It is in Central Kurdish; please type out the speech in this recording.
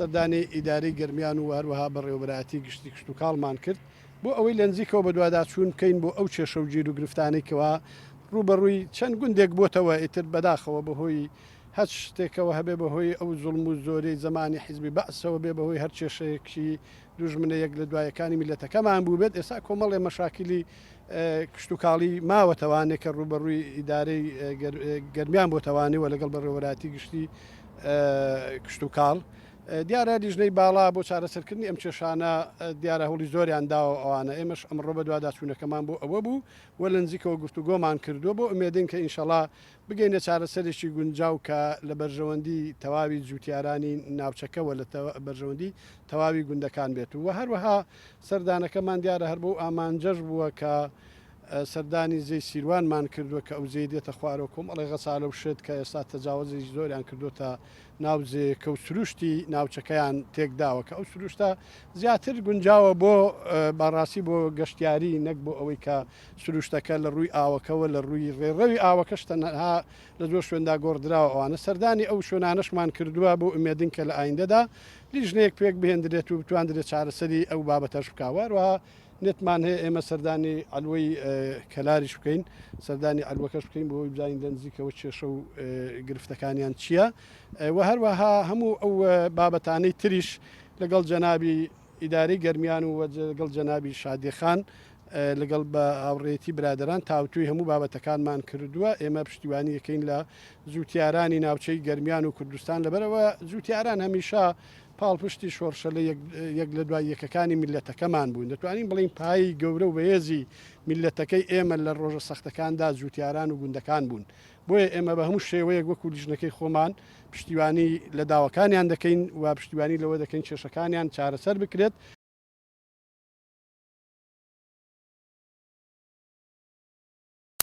سەردانی ئیداری گەرمیان و هەروەها بەڕێوەبەتی گشتی کشت و کاڵمان کرد بۆ ئەوەی لە نزیکەوە بە دوواداچوون بکەین بۆ ئەو کێشە و گیر و گرفتانێکەوە ڕوبەڕووی چەند گوندێک بۆتەوە ئیتر بەداخەوە بەهۆی هەچ شتێکەوە هەبێ بەهۆی ئەو زوڵم و زۆرەی زمانی حیزبی بەعسەوە بێ بەهۆی هەر کێشەیەکی دوژمنە یەک لە دوایەکانی میلەتەکەمان بوو بێت ئێستا کۆمەڵێ مەشاکلی کشت و کاڵی ماوەتەوانێت کە ڕوبەڕووی ئیدارەی گەرمیان بۆتەوانێەوە لەگەڵ بەڕێوەبەتی گشتی کشت و کاڵ دیارە لیژنەی باڵا بۆ چارەسەرکردنی ئەم کێشانە دیارە هەوڵی زۆریان داوە ئەوانە ئێمەش ئەمڕۆ بە دوواداچوونەکەمان بۆ ئەوە بوو وە لە نزیکەوە گفتوگۆمان کردووە بۆ ئومێدین کە ئینشەڵا بگەینە چارەسەرێکی گونجاو کە لە بەرژەوەندی تەواوی جوتیارانی ناوچەکەەوە لە بەرژەوەندی تەواوی گوندەکان بێت و هەروەها سەردانەکەمان دیارە هەر بۆ ئامانجەش بووە کە سەردانی زەی سیروانمان کردووە کە ئەو زەی دێتە خوارەوە کۆمەڵی غەسالە و شت کە ئێستا تەجاوزی زۆریان کردوتە ناوزێکە و سروشتی ناوچەکەیان تێکداوە کە ئەو سروشتە زیاتر گونجاوە بۆ باڕاستی بۆ گەشتیاری نەک بۆ ئەوەی کە سروشتەکە لە ڕووی ئاوەکەەوە لە ڕووی ڕێڕەوی ئاوەکەشتەنها لە زۆر شوێندا گۆڕدراوە ئەوانە سەردانی ئەو شوێنانەشمان کردووە بۆ ئومێدین کە لە ئایندەدا لیژنەیەک پێک بهێندرێت و بتواندرێت چارەسەری ئەو بابەتەش بکاوەوە نێتمان هەیە ئێمە سەردانی ئەلوەی کەلاریش بکەین سەردانی ئەلوەکەش بکەین بۆ بزانین دەنزیکەوە کێشە و گرفتەکانیان چییە و هەروەها هەموو ئەو بابەتانەی تریش لەگەڵ جەنابی ئیداری گەرمیان و لەگەڵ جەنابی شادیخان لەگەڵ بە هاوڕێتی برادران تاوتوی هەموو بابەتەکانمان کردووە ئێمە پشتیوانی یەکەین لە زووتیارانی ناوچەی گەرمیان و کوردستان لەبەرەوە زووتیاران هەمیشە پاڵپشتی شۆڕشە لە یەک لە دوای یەکەکانی میلەتەکەمان بوون دەتوانین بڵین پایی گەورە و بەهێزی میلەتەکەی ئێمە لە ڕۆژە سەختەکاندا زووتیاران و گوندەکان بوون بۆیە ئێمە بە هەموو شێوەیەک وەکو لیژنەکەی خۆمان پشتیوانی لە داوەکانیان دەکەین و پشتیوانی لەوە دەکەین کێشەکانیان چارەسەر بکرێت